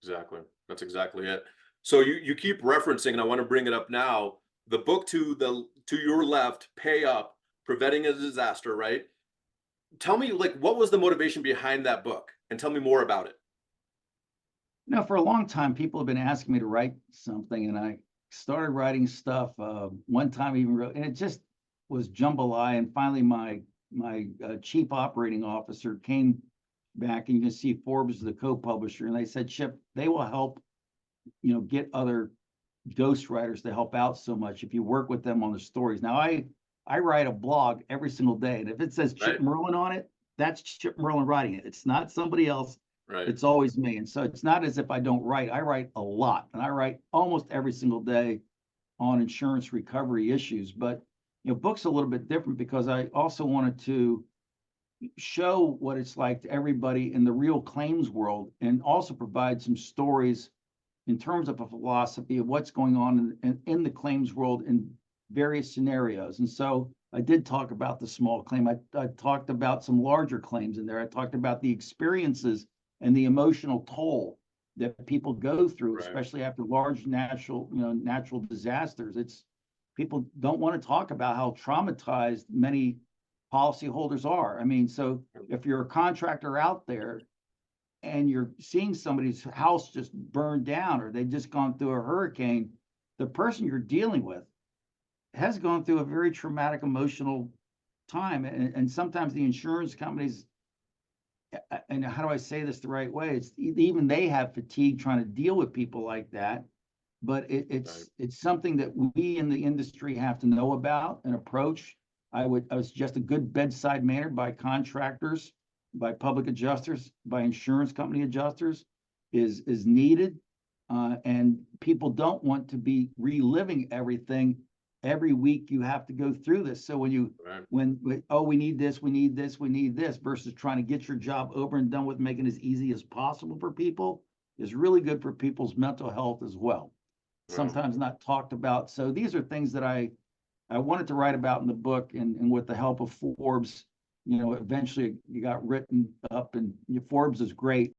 Exactly. That's exactly it. So you keep referencing, and I want to bring it up now, the book to your left, Pay Up, Preventing a Disaster, right? Tell me, like, what was the motivation behind that book? And tell me more about it. For a long time, people have been asking me to write something, and I started writing stuff. One time, I even wrote, and it just was jambalaya. And finally, my chief operating officer came back, and you can see Forbes is the co-publisher, and they said, Chip, they will help, get other ghostwriters to help out so much if you work with them on the stories. Now, I write a blog every single day, and if it says Chip Right? Merlin on it, that's Chip Merlin writing it. It's not somebody else. Right. It's always me. And so it's not as if I don't write. I write a lot, and I write almost every single day on insurance recovery issues. But books a little bit different because I also wanted to show what it's like to everybody in the real claims world, and also provide some stories in terms of a philosophy of what's going on in the claims world in various scenarios. And so I did talk about the small claim. I talked about some larger claims in there. I talked about the experiences and the emotional toll that people go through, Right. especially after large natural disasters. It's People don't want to talk about how traumatized many policyholders are. I mean, so if you're a contractor out there and you're seeing somebody's house just burned down, or they've just gone through a hurricane, the person you're dealing with has gone through a very traumatic emotional time. And sometimes the insurance companies, and how do I say this the right way? It's even they have fatigue trying to deal with people like that. But Right. it's something that we in the industry have to know about and approach. I was just a good bedside manner by contractors, by public adjusters, by insurance company adjusters is needed. And people don't want to be reliving everything every week. You have to go through this. So Right. oh, we need this, we need this, we need this, versus trying to get your job over and done with, making it as easy as possible for people, is really good for people's mental health as well. Well, Sometimes not talked about. So these are things that I wanted to write about in the book, and with the help of Forbes, eventually it got written up, and Forbes is great.